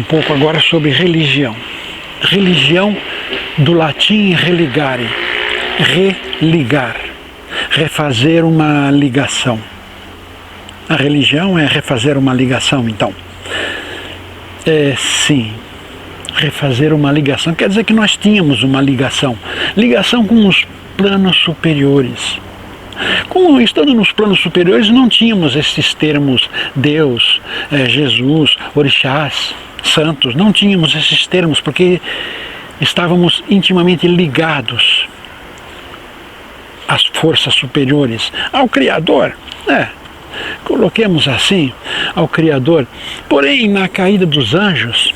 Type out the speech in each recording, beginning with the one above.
pouco agora sobre religião. Religião, do latim religare, religar, refazer uma ligação. A religião é refazer uma ligação, então. Sim, refazer uma ligação. Quer dizer que nós tínhamos uma ligação com os planos superiores. Como estando nos planos superiores, não tínhamos esses termos Deus, Jesus, orixás, santos, não tínhamos esses termos, porque estávamos intimamente ligados às forças superiores, ao Criador, coloquemos assim, ao Criador. Porém, na caída dos anjos,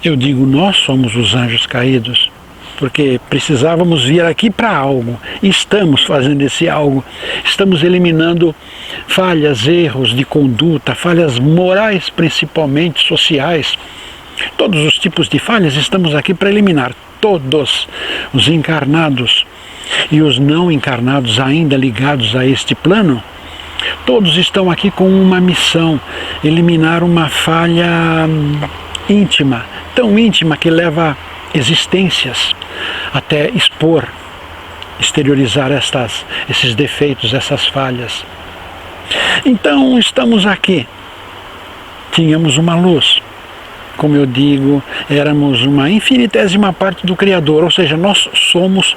eu digo, nós somos os anjos caídos, porque precisávamos vir aqui para algo, e estamos fazendo esse algo, estamos eliminando falhas, erros de conduta, falhas morais, principalmente sociais, todos os tipos de falhas estamos aqui para eliminar, todos os encarnados e os não encarnados ainda ligados a este plano, todos estão aqui com uma missão, eliminar uma falha íntima, tão íntima que leva existências até expor, exteriorizar esses defeitos, essas falhas. Então estamos aqui, tínhamos uma luz, como eu digo, éramos uma infinitésima parte do Criador, ou seja, nós somos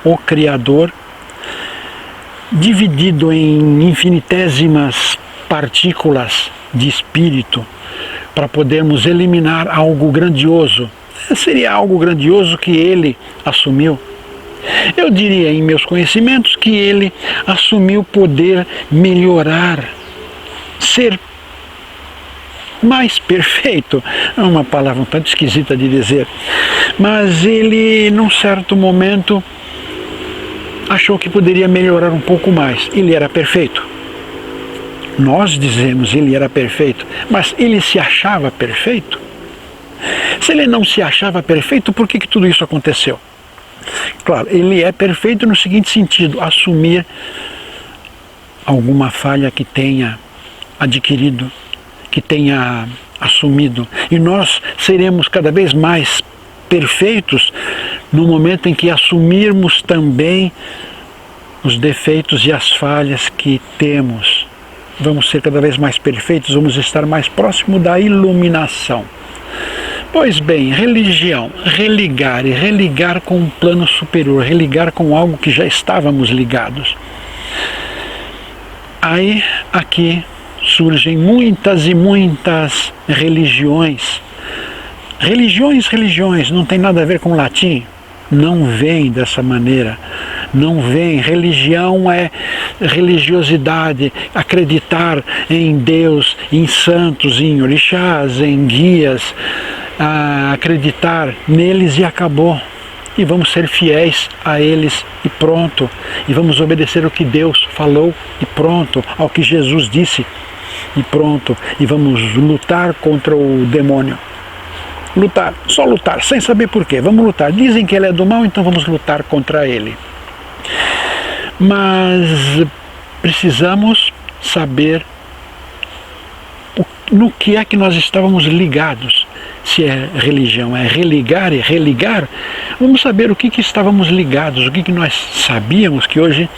o Criador dividido em infinitésimas partículas de espírito para podermos eliminar algo grandioso. Seria algo grandioso que ele assumiu. Eu diria, em meus conhecimentos, que ele assumiu poder melhorar, ser mais perfeito. É uma palavra um tanto esquisita de dizer, mas ele, num certo momento, achou que poderia melhorar um pouco mais. Ele era perfeito. Nós dizemos ele era perfeito, mas ele se achava perfeito? Se ele não se achava perfeito, por que tudo isso aconteceu? Claro, ele é perfeito no seguinte sentido, assumir alguma falha que tenha adquirido, que tenha assumido. E nós seremos cada vez mais perfeitos no momento em que assumirmos também os defeitos e as falhas que temos. Vamos ser cada vez mais perfeitos, vamos estar mais próximo da iluminação. Pois bem, religião, religar com um plano superior, religar com algo que já estávamos ligados. Aí, aqui, surgem muitas e muitas religiões. Religiões, não tem nada a ver com latim. Não vem dessa maneira. Não vem. Religião é religiosidade, acreditar em Deus, em santos, em orixás, em guias, acreditar neles e acabou. E vamos ser fiéis a eles e pronto. E vamos obedecer o que Deus falou e pronto, ao que Jesus disse e pronto. E vamos lutar contra o demônio. Lutar, só lutar, sem saber porquê. Vamos lutar. Dizem que ele é do mal, então vamos lutar contra ele. Mas precisamos saber no que é que nós estávamos ligados. Se é religião, é religar e religar, vamos saber o que estávamos ligados, o que nós sabíamos que hoje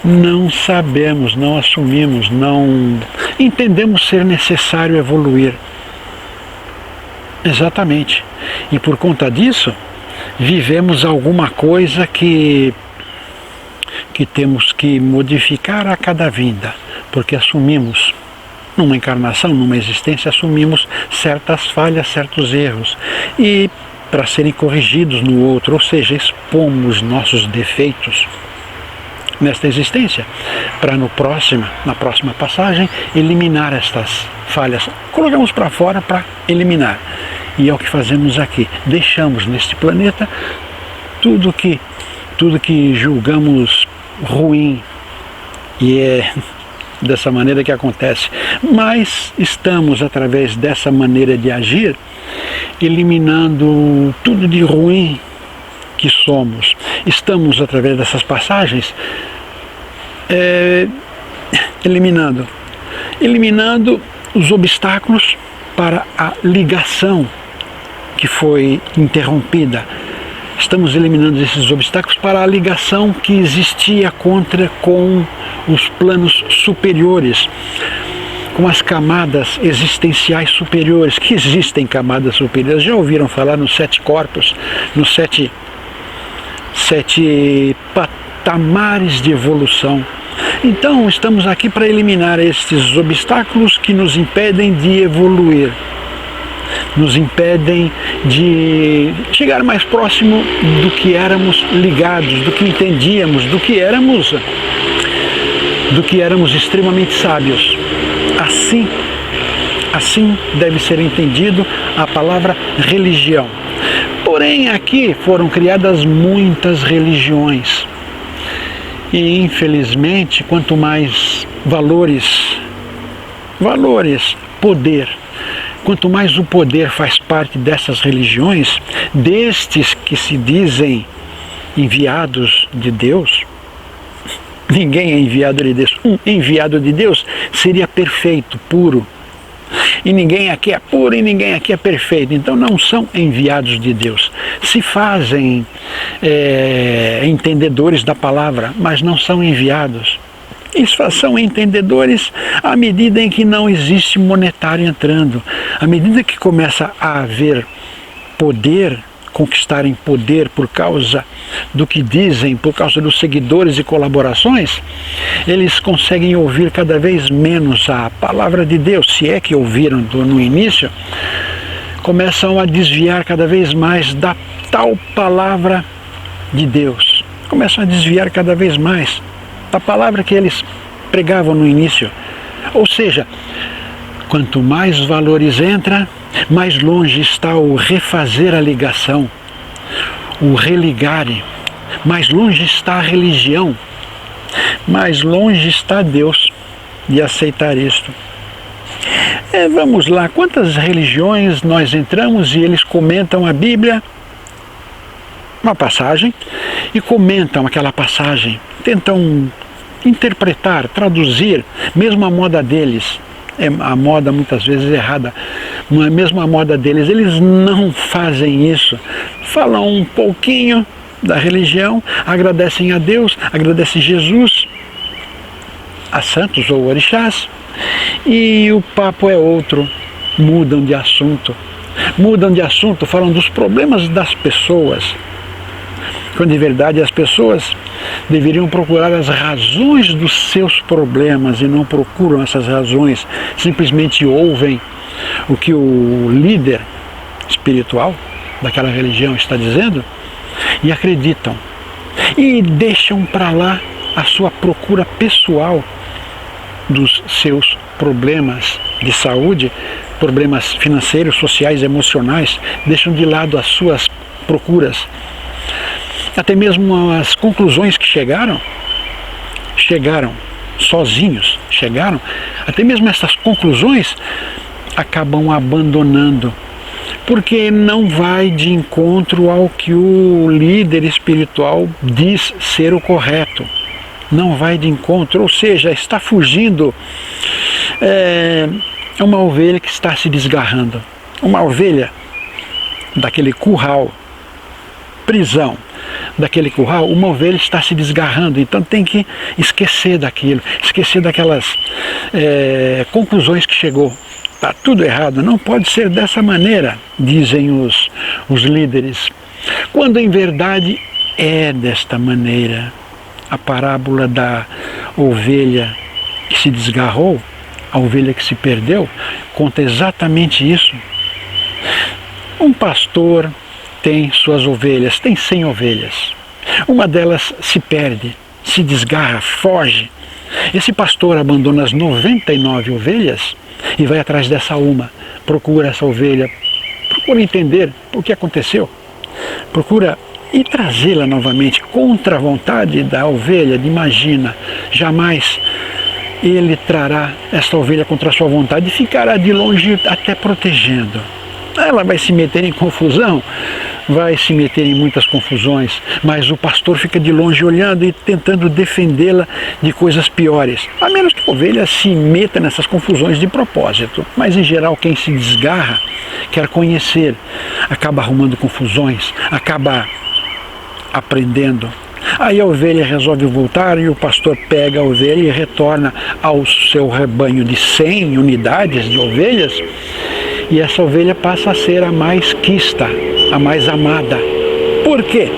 não sabemos, não assumimos, não entendemos ser necessário evoluir. Exatamente. E por conta disso, vivemos alguma coisa que temos que modificar a cada vida, porque assumimos, numa encarnação, numa existência, assumimos certas falhas, certos erros, e para serem corrigidos no outro, ou seja, expomos nossos defeitos nesta existência, para na próxima passagem, eliminar estas falhas. Colocamos para fora para eliminar. E é o que fazemos aqui. Deixamos neste planeta tudo que julgamos ruim, e é dessa maneira que acontece. Mas estamos, através dessa maneira de agir, eliminando tudo de ruim que somos. Estamos, através dessas passagens, eliminando os obstáculos para a ligação que foi interrompida. Estamos eliminando esses obstáculos para a ligação que existia com os planos superiores, com as camadas existenciais superiores, que existem camadas superiores. Já ouviram falar nos 7 corpos, nos sete patamares de evolução? Então, estamos aqui para eliminar estes obstáculos que nos impedem de evoluir, nos impedem de chegar mais próximo do que éramos ligados, do que entendíamos, do que éramos extremamente sábios. Assim deve ser entendido a palavra religião. Porém, aqui foram criadas muitas religiões. E, infelizmente, quanto mais valores, poder, quanto mais o poder faz parte dessas religiões, destes que se dizem enviados de Deus, ninguém é enviado de Deus. Um enviado de Deus seria perfeito, puro. E ninguém aqui é puro e ninguém aqui é perfeito. Então não são enviados de Deus. Se fazem entendedores da palavra, mas não são enviados. Eles são entendedores à medida em que não existe monetário entrando. À medida que começa a haver poder, conquistarem poder por causa do que dizem, por causa dos seguidores e colaborações, eles conseguem ouvir cada vez menos a palavra de Deus, se é que ouviram no início, começam a desviar cada vez mais da tal palavra de Deus, começam a desviar cada vez mais da palavra que eles pregavam no início. Ou seja, quanto mais valores entra, mais longe está o refazer a ligação, o religare, mais longe está a religião, mais longe está Deus de aceitar isto. Vamos lá, quantas religiões nós entramos e eles comentam a Bíblia, uma passagem, e comentam aquela passagem, tentam interpretar, traduzir, mesmo a moda deles. A moda muitas vezes errada, mesmo a moda deles, eles não fazem isso. Falam um pouquinho da religião, agradecem a Deus, agradecem Jesus, a santos ou orixás, e o papo é outro, mudam de assunto, falam dos problemas das pessoas, quando de verdade as pessoas deveriam procurar as razões dos seus problemas e não procuram essas razões, simplesmente ouvem o que o líder espiritual daquela religião está dizendo e acreditam. E deixam para lá a sua procura pessoal dos seus problemas de saúde, problemas financeiros, sociais, emocionais, deixam de lado as suas procuras. Até mesmo as conclusões que chegaram sozinhos, até mesmo essas conclusões acabam abandonando, porque não vai de encontro ao que o líder espiritual diz ser o correto. Não vai de encontro, ou seja, está fugindo. É uma ovelha que está se desgarrando. Uma ovelha daquele curral, prisão, daquele curral, uma ovelha está se desgarrando, então tem que esquecer daquilo, esquecer daquelas conclusões que chegou. Está tudo errado, não pode ser dessa maneira, dizem os líderes, quando em verdade é desta maneira. A parábola da ovelha que se desgarrou, a ovelha que se perdeu, conta exatamente isso. Um pastor tem suas ovelhas, tem 100 ovelhas. Uma delas se perde, se desgarra, foge. Esse pastor abandona as 99 ovelhas e vai atrás dessa uma. Procura essa ovelha, procura entender o que aconteceu. Procura e trazê-la novamente contra a vontade da ovelha. Imagina, jamais ele trará esta ovelha contra a sua vontade e ficará de longe até protegendo. Ela vai se meter em confusão, vai se meter em muitas confusões, mas o pastor fica de longe olhando e tentando defendê-la de coisas piores, a menos que a ovelha se meta nessas confusões de propósito. Mas em geral quem se desgarra quer conhecer, acaba arrumando confusões, acaba aprendendo. Aí a ovelha resolve voltar e o pastor pega a ovelha e retorna ao seu rebanho de 100 unidades de ovelhas, e essa ovelha passa a ser a mais quista, a mais amada. Por quê?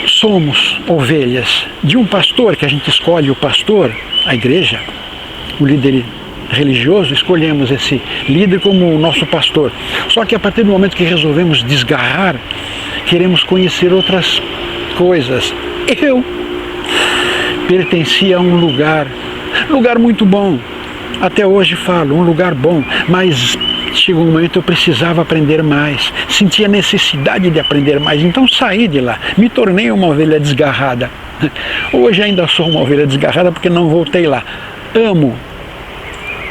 Somos ovelhas de um pastor, que a gente escolhe o pastor, a igreja, o líder religioso, escolhemos esse líder como o nosso pastor. Só que a partir do momento que resolvemos desgarrar, queremos conhecer outras coisas. Eu pertencia a um lugar muito bom. Até hoje falo, um lugar bom, mas chegou um momento eu precisava aprender mais, sentia necessidade de aprender mais, então saí de lá, me tornei uma ovelha desgarrada. Hoje ainda sou uma ovelha desgarrada porque não voltei lá. Amo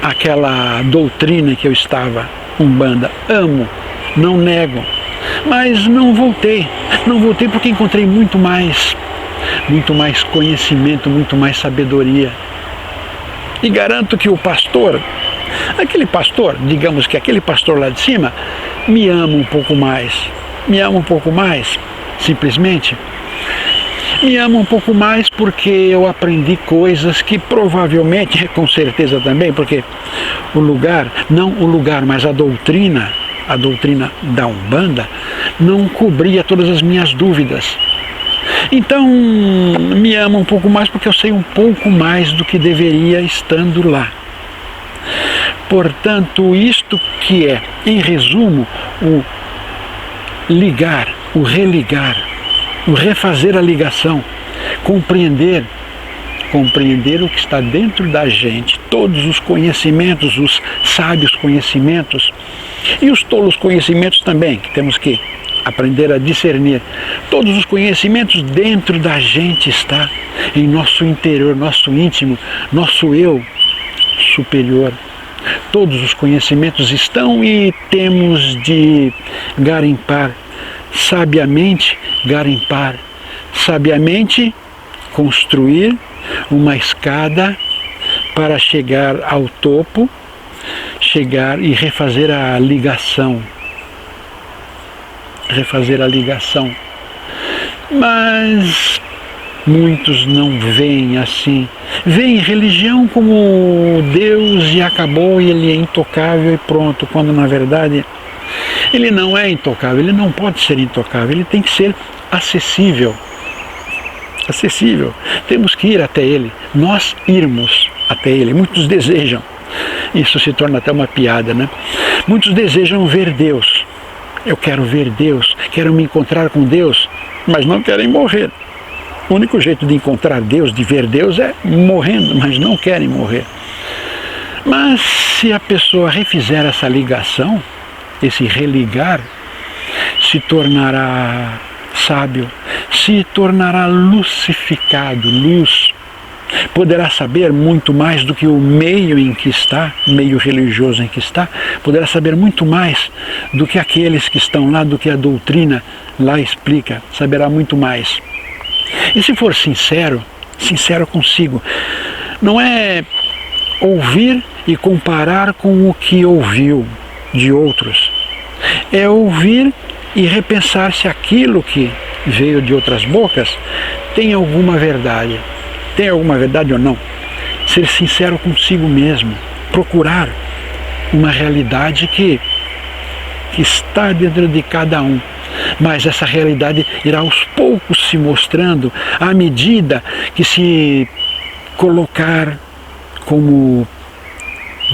aquela doutrina que eu estava, Umbanda, amo, não nego, mas não voltei porque encontrei muito mais conhecimento, muito mais sabedoria. E garanto que o pastor, digamos que aquele pastor lá de cima, me ama um pouco mais, simplesmente. Me ama um pouco mais porque eu aprendi coisas que provavelmente, com certeza também, porque mas a doutrina da Umbanda não cobria todas as minhas dúvidas. Então, me ama um pouco mais porque eu sei um pouco mais do que deveria estando lá. Portanto, isto que é, em resumo, o ligar, o religar, o refazer a ligação, compreender o que está dentro da gente, todos os conhecimentos, os sábios conhecimentos e os tolos conhecimentos também, que temos que aprender a discernir. Todos os conhecimentos dentro da gente está, em nosso interior, nosso íntimo, nosso eu superior. Todos os conhecimentos estão e temos de garimpar, sabiamente construir uma escada para chegar ao topo, chegar e refazer a ligação. Mas muitos não veem assim. Veem religião como Deus e acabou, e ele é intocável e pronto, quando na verdade ele não é intocável, ele não pode ser intocável, ele tem que ser acessível. Temos que ir até ele, nós irmos até ele. Muitos desejam, isso se torna até uma piada, né? Muitos desejam ver Deus. Eu quero ver Deus, quero me encontrar com Deus, mas não querem morrer. O único jeito de encontrar Deus, de ver Deus, é morrendo, mas não querem morrer. Mas se a pessoa refizer essa ligação, esse religar, se tornará sábio, se tornará lucificado, luz, poderá saber muito mais do que o meio em que está, meio religioso em que está, poderá saber muito mais do que aqueles que estão lá, do que a doutrina lá explica, saberá muito mais. E se for sincero consigo, não é ouvir e comparar com o que ouviu de outros, é ouvir e repensar se aquilo que veio de outras bocas tem alguma verdade ou não. Ser sincero consigo mesmo, procurar uma realidade que está dentro de cada um. Mas essa realidade irá aos poucos se mostrando à medida que se colocar como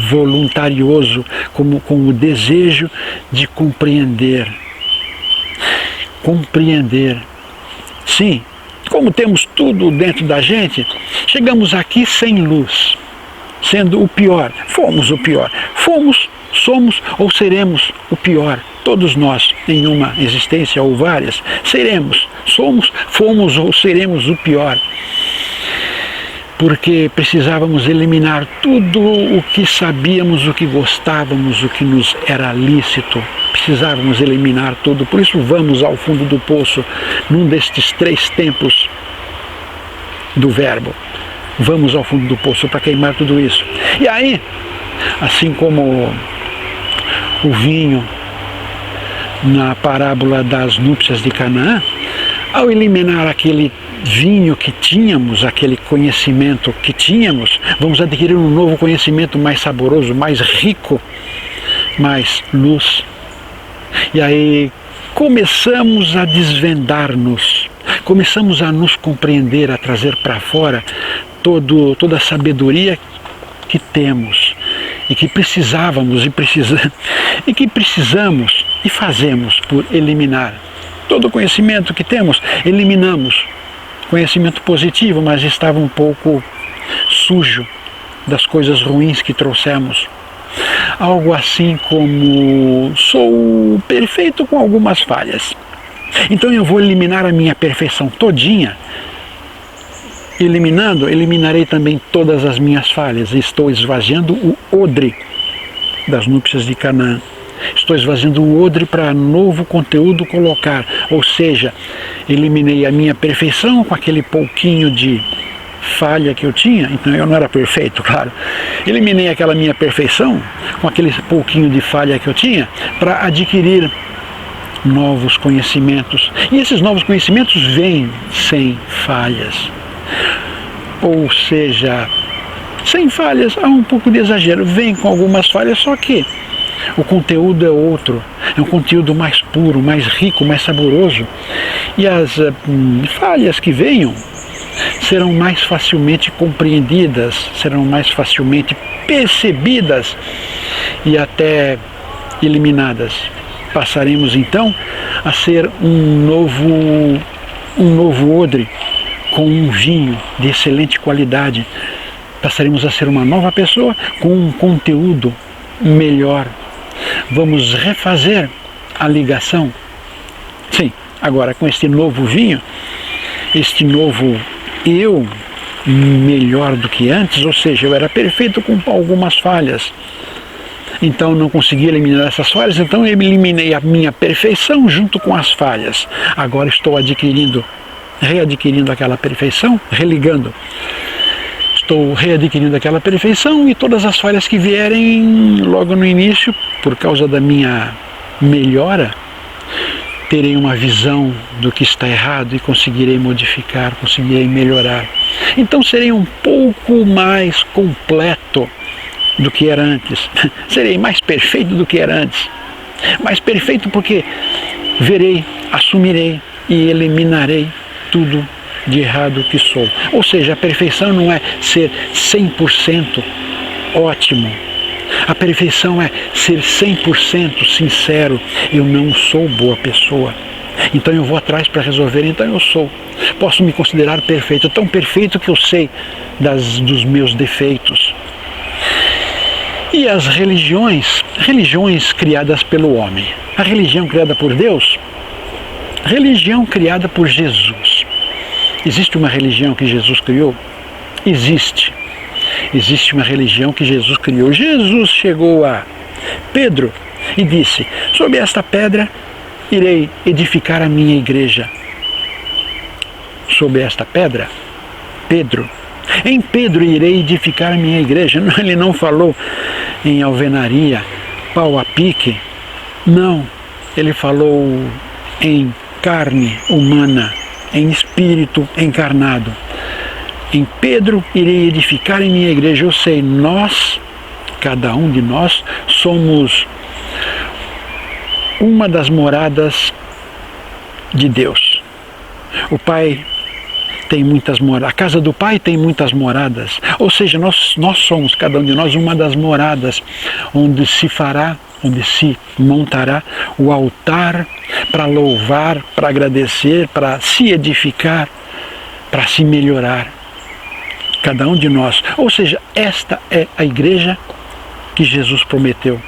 voluntarioso, com o desejo de compreender. Sim, como temos tudo dentro da gente, chegamos aqui sem luz, sendo o pior. Fomos o pior. Somos ou seremos o pior. Todos nós, em uma existência ou várias, seremos, fomos ou seremos o pior. porque precisávamos eliminar tudo o que sabíamos, o que gostávamos, o que nos era lícito. Precisávamos eliminar tudo, por isso vamos ao fundo do poço, num destes 3 tempos do verbo. Vamos ao fundo do poço para queimar tudo isso. E aí, assim como o vinho na parábola das núpcias de Canaã, ao eliminar aquele vinho que tínhamos, aquele conhecimento que tínhamos, vamos adquirir um novo conhecimento mais saboroso, mais rico, mais luz. E aí começamos a desvendar-nos, começamos a nos compreender, a trazer para fora toda a sabedoria que temos e que precisávamos e que precisamos e fazemos por eliminar. Todo o conhecimento que temos, eliminamos. Conhecimento positivo, mas estava um pouco sujo das coisas ruins que trouxemos. Algo assim como: sou perfeito com algumas falhas, então eu vou eliminar a minha perfeição todinha. Eliminarei também todas as minhas falhas. Estou esvaziando o odre das núpcias de Canaã. Estou esvaziando o odre para novo conteúdo colocar. Ou seja, eliminei a minha perfeição com aquele pouquinho de falha que eu tinha. Então eu não era perfeito, claro. Eliminei aquela minha perfeição com aquele pouquinho de falha que eu tinha para adquirir novos conhecimentos. E esses novos conhecimentos vêm sem falhas. Ou seja, sem falhas, há um pouco de exagero. Vem com algumas falhas, só que o conteúdo é outro, é um conteúdo mais puro, mais rico, mais saboroso. E as falhas que venham serão mais facilmente compreendidas, serão mais facilmente percebidas e até eliminadas. Passaremos então a ser um novo odre com um vinho de excelente qualidade. Passaremos a ser uma nova pessoa com um conteúdo melhor. Vamos refazer a ligação. Sim, agora com este novo vinho, este novo eu melhor do que antes, ou seja, eu era perfeito com algumas falhas. Então não consegui eliminar essas falhas, então eu eliminei a minha perfeição junto com as falhas. Agora estou readquirindo aquela perfeição, religando. Estou readquirindo aquela perfeição e todas as falhas que vierem logo no início, por causa da minha melhora, terei uma visão do que está errado e conseguirei modificar, conseguirei melhorar. Então serei um pouco mais completo do que era antes. Serei mais perfeito do que era antes. Mais perfeito porque verei, assumirei e eliminarei tudo de errado que sou. Ou seja, a perfeição não é ser 100% ótimo. A perfeição é ser 100% sincero. Eu não sou boa pessoa. Então eu vou atrás para resolver, então eu sou. Posso me considerar perfeito, tão perfeito que eu sei dos meus defeitos. E as religiões criadas pelo homem. A religião criada por Deus, religião criada por Jesus. Existe uma religião que Jesus criou? Existe. Existe uma religião que Jesus criou. Jesus chegou a Pedro e disse: sob esta pedra irei edificar a minha igreja. Sob esta pedra, Pedro. Em Pedro irei edificar a minha igreja. Ele não falou em alvenaria, pau a pique. Não. Ele falou em carne humana, em espírito encarnado. Em Pedro irei edificar em minha igreja. Eu sei, nós, cada um de nós, somos uma das moradas de Deus. O Pai tem muitas moradas, a casa do Pai tem muitas moradas. Ou seja, nós somos, cada um de nós, uma das moradas onde se montará o altar para louvar, para agradecer, para se edificar, para se melhorar. Cada um de nós. Ou seja, esta é a igreja que Jesus prometeu.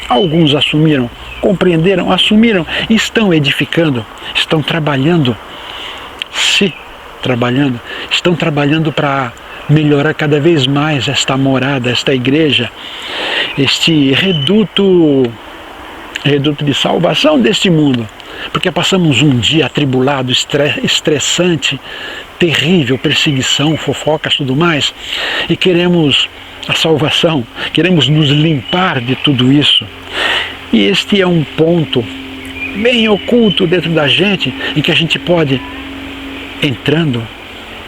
Alguns assumiram, compreenderam, assumiram, estão edificando, estão trabalhando, estão trabalhando para melhorar cada vez mais esta morada, esta igreja, este reduto de salvação deste mundo. Porque passamos um dia atribulado, estressante, terrível, perseguição, fofocas, tudo mais, e queremos a salvação, queremos nos limpar de tudo isso. E este é um ponto bem oculto dentro da gente, em que a gente pode, entrando,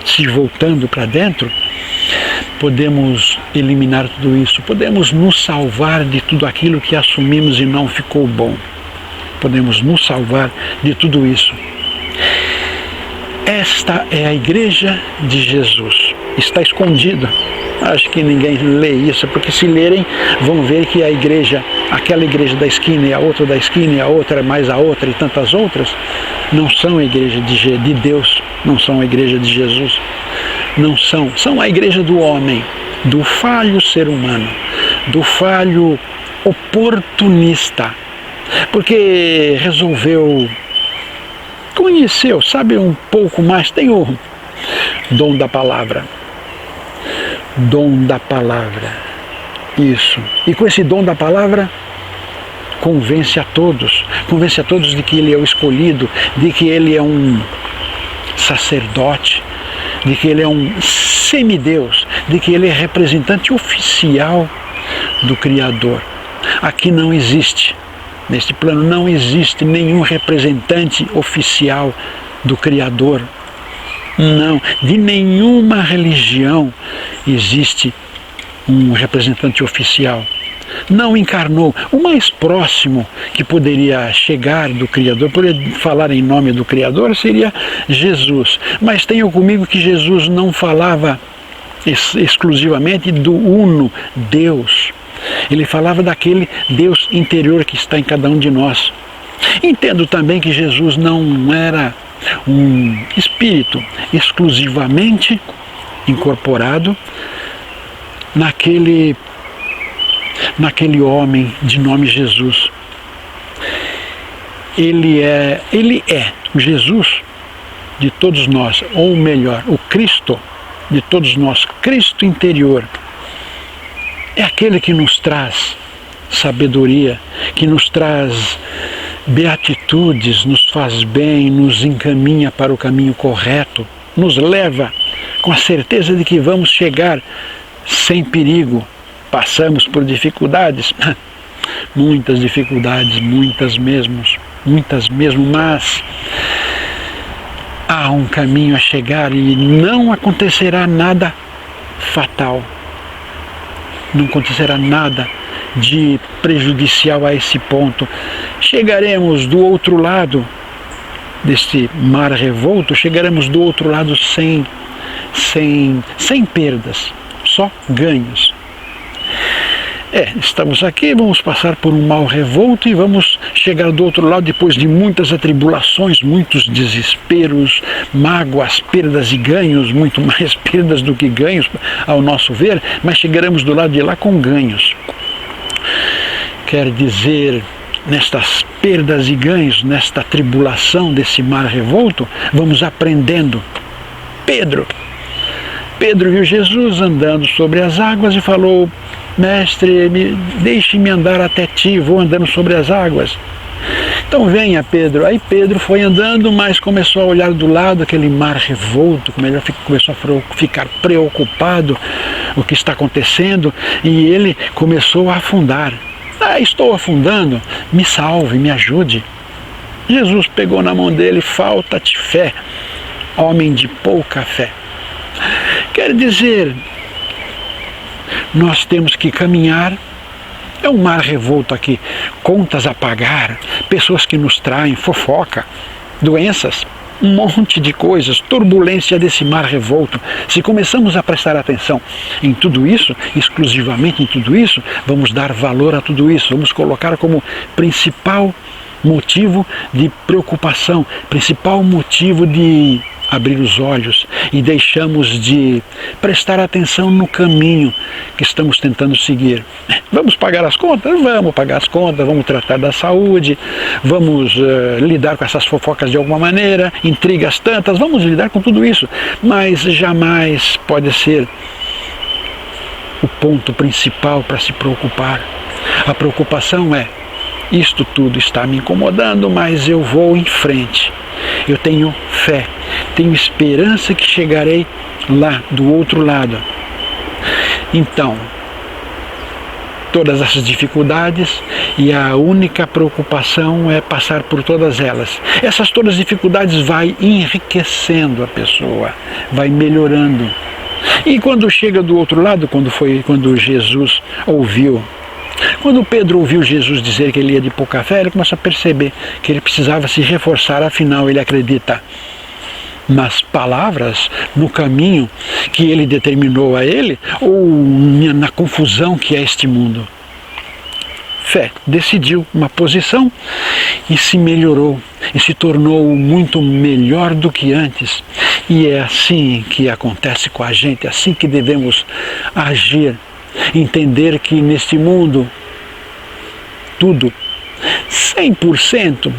se voltando para dentro, podemos eliminar tudo isso, podemos nos salvar de tudo aquilo que assumimos e não ficou bom. Podemos nos salvar de tudo isso. Esta é a igreja de Jesus. Está escondida. Acho que ninguém lê isso, porque se lerem vão ver que a igreja, aquela igreja da esquina e a outra da esquina e a outra mais a outra e tantas outras, não são a igreja de Deus, não são a igreja de Jesus. Não são. São a igreja do homem, do falho ser humano, do falho oportunista, porque conheceu, sabe um pouco mais, tem o dom da palavra. Dom da palavra, isso. E com esse dom da palavra, convence a todos de que ele é o escolhido, de que ele é um sacerdote, de que ele é um semideus, de que ele é representante oficial do Criador. Aqui não existe, neste plano não existe nenhum representante oficial do Criador. Não, de nenhuma religião existe um representante oficial. Não encarnou. O mais próximo que poderia chegar do Criador, poderia falar em nome do Criador, seria Jesus. Mas tenham comigo que Jesus não falava exclusivamente do uno Deus. Ele falava daquele Deus interior que está em cada um de nós. Entendo também que Jesus não era um espírito exclusivamente incorporado naquele homem de nome Jesus. Ele é o Jesus de todos nós, ou melhor, o Cristo de todos nós, Cristo interior. É aquele que nos traz sabedoria, que nos traz beatitudes, nos faz bem, nos encaminha para o caminho correto, nos leva com a certeza de que vamos chegar sem perigo. Passamos por dificuldades, muitas dificuldades, muitas mesmo, mas há um caminho a chegar e não acontecerá nada fatal, não acontecerá nada de prejudicial a esse ponto. Chegaremos do outro lado deste mar revolto, chegaremos do outro lado sem perdas, só ganhos. Estamos aqui, vamos passar por um mal revolto e vamos chegar do outro lado depois de muitas atribulações, muitos desesperos, mágoas, perdas e ganhos, muito mais perdas do que ganhos ao nosso ver, mas chegaremos do lado de lá com ganhos. Quer dizer, nestas perdas e ganhos, nesta tribulação desse mar revolto, vamos aprendendo. Pedro viu Jesus andando sobre as águas e falou: Mestre, deixe-me andar até ti, vou andando sobre as águas. Então venha, Pedro. Aí Pedro foi andando, mas começou a olhar do lado aquele mar revolto, começou a ficar preocupado com o que está acontecendo, e ele começou a afundar. Estou afundando, me salve, me ajude. Jesus pegou na mão dele: falta-te fé, homem de pouca fé. Quer dizer, nós temos que caminhar. É um mar revolto aqui, contas a pagar, pessoas que nos traem, fofoca, doenças, um monte de coisas, turbulência desse mar revolto. Se começamos a prestar atenção em tudo isso, exclusivamente em tudo isso, vamos dar valor a tudo isso, vamos colocar como principal motivo de preocupação, principal motivo de abrir os olhos e deixamos de prestar atenção no caminho que estamos tentando seguir. Vamos pagar as contas? Vamos pagar as contas, vamos tratar da saúde, vamos lidar com essas fofocas de alguma maneira, intrigas tantas, vamos lidar com tudo isso, mas jamais pode ser o ponto principal para se preocupar. A preocupação é: isto tudo está me incomodando, mas eu vou em frente. Eu tenho fé, tenho esperança que chegarei lá, do outro lado. Então, todas essas dificuldades, e a única preocupação é passar por todas elas. Essas todas as dificuldades vai enriquecendo a pessoa, vai melhorando. E quando chega do outro lado, quando Jesus ouviu, quando Pedro ouviu Jesus dizer que ele ia de pouca fé, ele começa a perceber que ele precisava se reforçar, afinal ele acredita nas palavras, no caminho que ele determinou a ele, ou na confusão que é este mundo. Fé, decidiu uma posição e se melhorou, e se tornou muito melhor do que antes. E é assim que acontece com a gente, é assim que devemos agir. Entender que neste mundo, tudo, 100%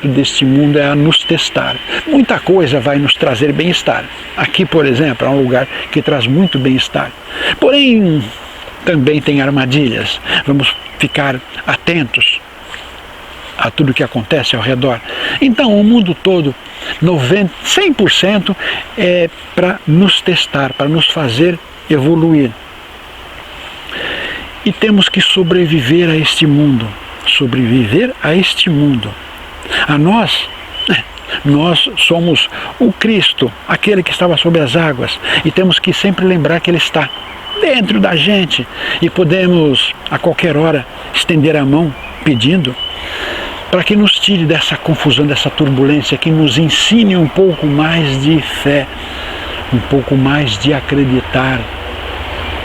deste mundo é a nos testar. Muita coisa vai nos trazer bem-estar. Aqui, por exemplo, é um lugar que traz muito bem-estar. Porém, também tem armadilhas. Vamos ficar atentos a tudo que acontece ao redor. Então, o mundo todo, 100% é para nos testar, para nos fazer evoluir. E temos que sobreviver a este mundo. Sobreviver a este mundo. Nós somos o Cristo, aquele que estava sobre as águas. E temos que sempre lembrar que Ele está dentro da gente. E podemos, a qualquer hora, estender a mão pedindo para que nos tire dessa confusão, dessa turbulência, que nos ensine um pouco mais de fé, um pouco mais de acreditar.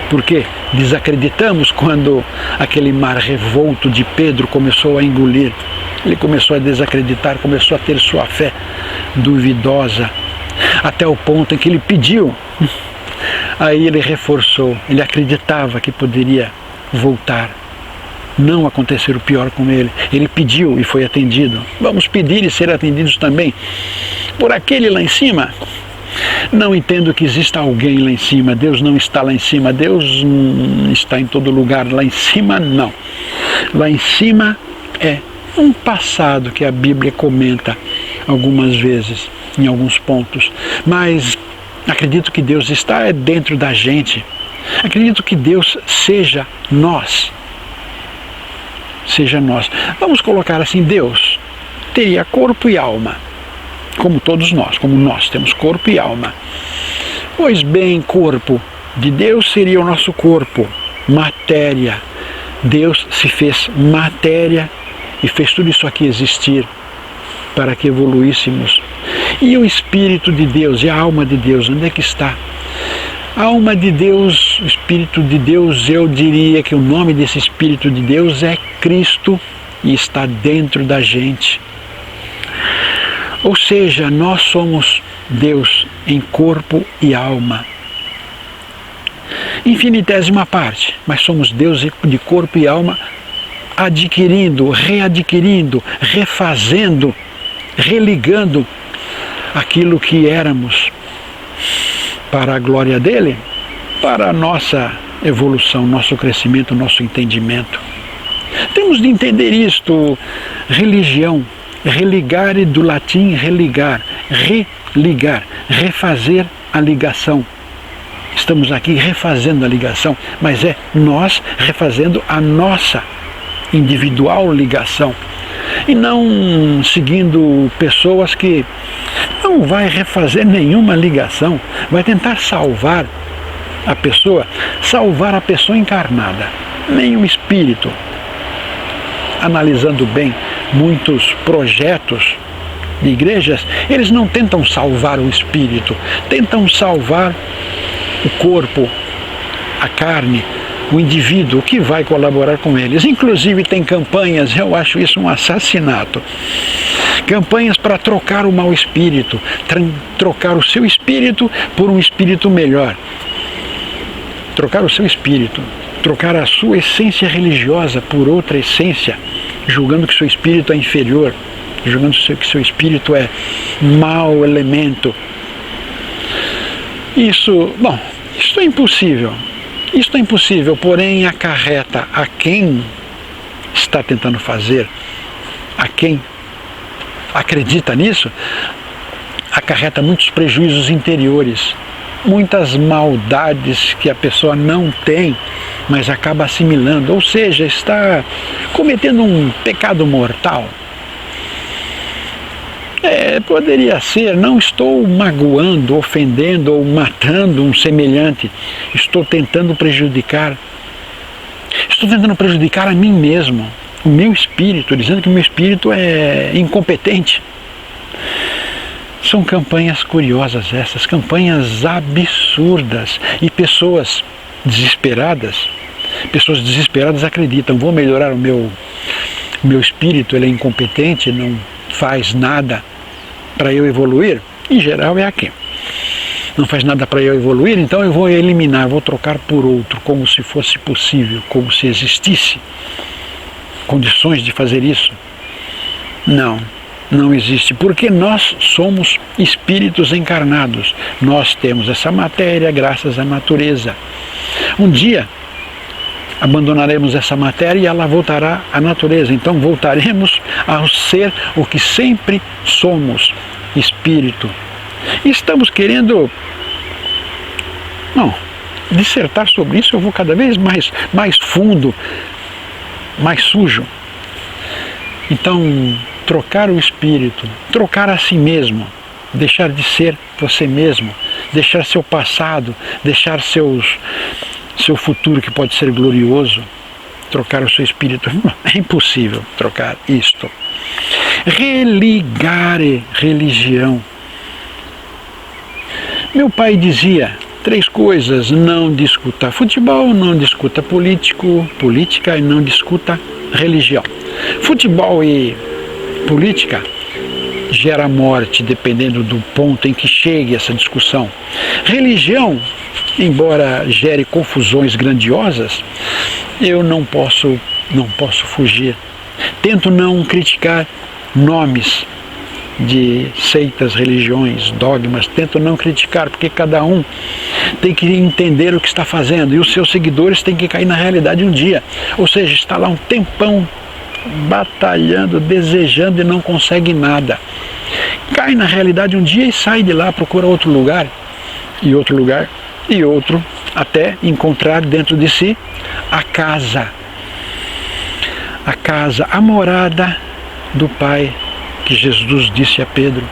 Porque desacreditamos quando aquele mar revolto de Pedro começou a engolir. Ele começou a desacreditar, começou a ter sua fé duvidosa, até o ponto em que ele pediu. Aí ele reforçou, ele acreditava que poderia voltar. Não acontecer o pior com ele. Ele pediu e foi atendido. Vamos pedir e ser atendidos também por aquele lá em cima. Não entendo que exista alguém lá em cima. Deus não está lá em cima. Deus está em todo lugar. Lá em cima, não. Lá em cima é um passado que a Bíblia comenta algumas vezes, em alguns pontos. Mas acredito que Deus está dentro da gente. Acredito que Deus seja nós. Seja nós. Vamos colocar assim: Deus teria corpo e alma, como todos nós, como nós temos corpo e alma. Pois bem, corpo de Deus seria o nosso corpo, matéria. Deus se fez matéria e fez tudo isso aqui existir para que evoluíssemos. E o Espírito de Deus e a alma de Deus, onde é que está? A alma de Deus, o Espírito de Deus, eu diria que o nome desse Espírito de Deus é Cristo e está dentro da gente. Ou seja, nós somos Deus em corpo e alma. Infinitésima parte, mas somos Deus de corpo e alma, adquirindo, readquirindo, refazendo, religando aquilo que éramos para a glória dele, para a nossa evolução, nosso crescimento, nosso entendimento. Temos de entender isto. Religião, religar, e do latim religar, religar, refazer a ligação. Estamos aqui refazendo a ligação, mas é nós refazendo a nossa individual ligação. E não seguindo pessoas que não vai refazer nenhuma ligação, vai tentar salvar a pessoa encarnada, nenhum espírito. Analisando bem muitos projetos de igrejas, eles não tentam salvar o espírito, tentam salvar o corpo, a carne, o indivíduo que vai colaborar com eles. Inclusive tem campanhas, eu acho isso um assassinato. campanhas para trocar o mau espírito, trocar o seu espírito por um espírito melhor, trocar o seu espírito, trocar a sua essência religiosa por outra essência, julgando que seu espírito é inferior, julgando que seu espírito é mau elemento. Isso é impossível. Isto é impossível, porém acarreta a quem está tentando fazer, a quem acredita nisso, acarreta muitos prejuízos interiores, muitas maldades que a pessoa não tem, mas acaba assimilando, ou seja, está cometendo um pecado mortal. Poderia ser, não estou magoando, ofendendo ou matando um semelhante, estou tentando prejudicar a mim mesmo, o meu espírito, dizendo que o meu espírito é incompetente. São campanhas curiosas essas, campanhas absurdas, e pessoas desesperadas acreditam, vou melhorar o meu espírito, ele é incompetente, não faz nada para eu evoluir. Em geral é aqui. Não faz nada para eu evoluir, então eu vou eliminar, vou trocar por outro, como se fosse possível, como se existisse condições de fazer isso. Não existe, porque nós somos espíritos encarnados. Nós temos essa matéria graças à natureza. Um dia abandonaremos essa matéria e ela voltará à natureza. Então voltaremos a ser o que sempre somos, espírito. E estamos querendo dissertar sobre isso, eu vou cada vez mais fundo, mais sujo. Então, trocar o espírito, trocar a si mesmo, deixar de ser você mesmo, deixar seu passado, deixar seu futuro que pode ser glorioso, trocar o seu espírito, é impossível trocar isto. Religare, religião. Meu pai dizia 3 coisas: não discuta futebol, não discuta política e não discuta religião. Futebol e política gera morte, dependendo do ponto em que chegue essa discussão. Religião, embora gere confusões grandiosas, eu não posso fugir. Tento não criticar nomes de seitas, religiões, dogmas, tento não criticar, porque cada um tem que entender o que está fazendo, e os seus seguidores têm que cair na realidade um dia. Ou seja, está lá um tempão batalhando, desejando e não consegue nada. Cai na realidade um dia e sai de lá, procura outro lugar, e outro, até encontrar dentro de si a casa, a morada do Pai, que Jesus disse a Pedro,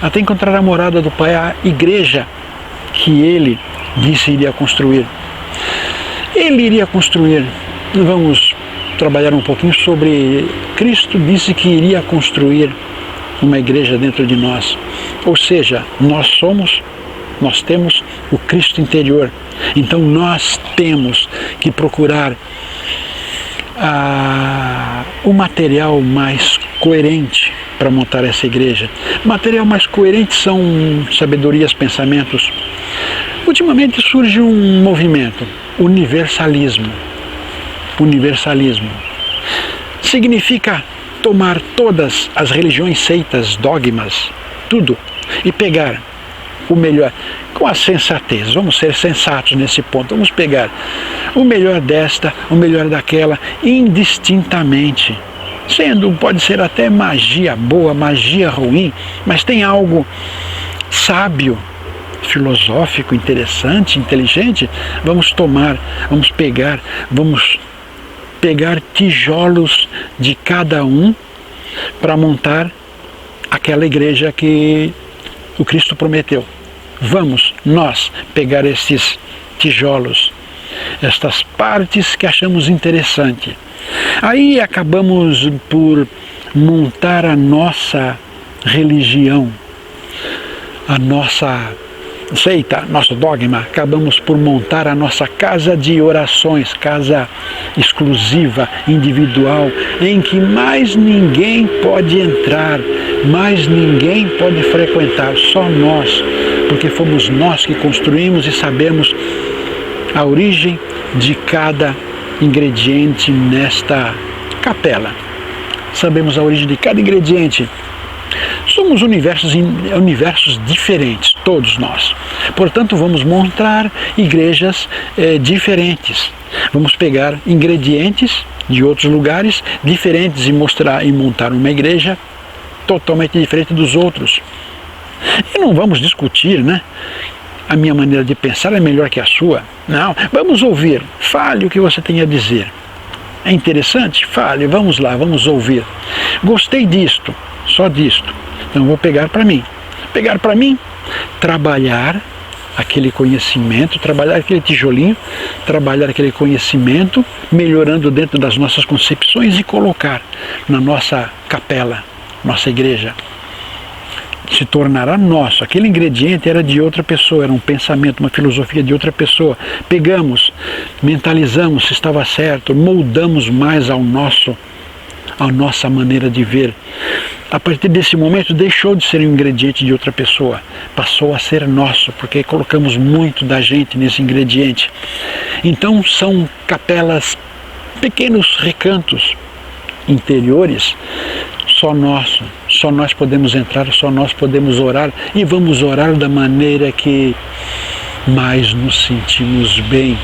até encontrar a morada do Pai, a igreja que ele disse iria construir. Ele iria construir. Vamos trabalhar um pouquinho sobre Cristo disse que iria construir uma igreja dentro de nós. Ou seja, nós temos o Cristo interior. Então nós temos que procurar o material mais coerente para montar essa igreja. Material mais coerente são sabedorias, pensamentos. Ultimamente surge um movimento, universalismo. Universalismo significa tomar todas as religiões, seitas, dogmas, tudo, e pegar o melhor, com a sensatez, vamos ser sensatos nesse ponto, vamos pegar o melhor desta, o melhor daquela, indistintamente, pode ser até magia boa, magia ruim, mas tem algo sábio, filosófico, interessante, inteligente, vamos pegar tijolos de cada um para montar aquela igreja que o Cristo prometeu. Vamos nós pegar esses tijolos, estas partes que achamos interessante. Aí acabamos por montar a nossa religião, a nossa seita, nosso dogma, acabamos por montar a nossa casa de orações, casa exclusiva, individual, em que mais ninguém pode entrar, mais ninguém pode frequentar, só nós, porque fomos nós que construímos e sabemos a origem de cada ingrediente nesta capela. Sabemos a origem de cada ingrediente. Somos universos diferentes, todos nós. Portanto, vamos montar igrejas diferentes. Vamos pegar ingredientes de outros lugares diferentes e montar uma igreja totalmente diferente dos outros. E não vamos discutir, né? A minha maneira de pensar é melhor que a sua. Não, vamos ouvir. Fale o que você tem a dizer. É interessante? Fale, vamos lá, vamos ouvir. Gostei disto, só disto. Então vou pegar para mim. Pegar para mim, trabalhar aquele conhecimento, trabalhar aquele tijolinho, trabalhar aquele conhecimento, melhorando dentro das nossas concepções e colocar na nossa capela, nossa igreja. Se tornará nosso. Aquele ingrediente era de outra pessoa, era um pensamento, uma filosofia de outra pessoa. Pegamos, mentalizamos se estava certo, moldamos mais a nossa maneira de ver. A partir desse momento deixou de ser um ingrediente de outra pessoa, passou a ser nosso, porque colocamos muito da gente nesse ingrediente. Então são capelas, pequenos recantos interiores, só nós podemos entrar, só nós podemos orar, e vamos orar da maneira que mais nos sentimos bem.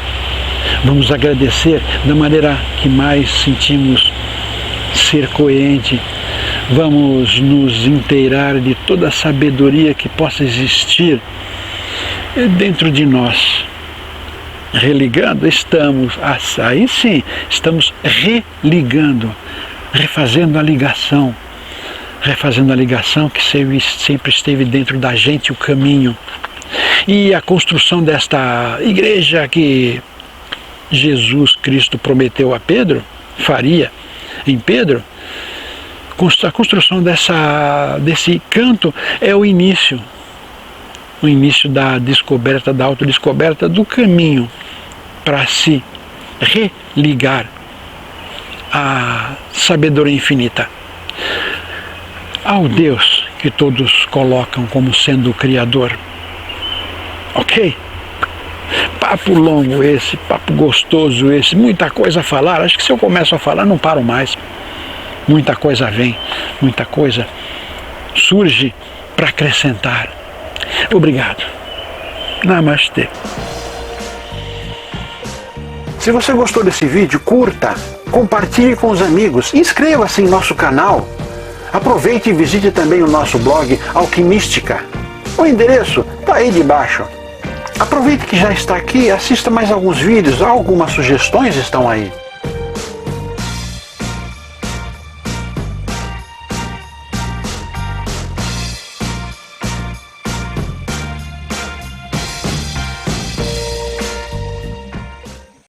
Vamos agradecer da maneira que mais sentimos ser coerente. Vamos nos inteirar de toda a sabedoria que possa existir dentro de nós. Religando, aí sim, estamos religando, refazendo a ligação que sempre esteve dentro da gente, o caminho. E a construção desta igreja que Jesus Cristo prometeu a Pedro, faria em Pedro, a construção desse canto é o início da descoberta, da autodescoberta do caminho para se religar à sabedoria infinita, ao Deus que todos colocam como sendo o Criador. Ok? Papo longo esse, papo gostoso esse, muita coisa a falar. Acho que se eu começo a falar não paro mais. Muita coisa vem, muita coisa surge para acrescentar. Obrigado. Namastê. Se você gostou desse vídeo, curta, compartilhe com os amigos, inscreva-se em nosso canal. Aproveite e visite também o nosso blog Alquimística. O endereço está aí debaixo. Aproveite que já está aqui, assista mais alguns vídeos, algumas sugestões estão aí.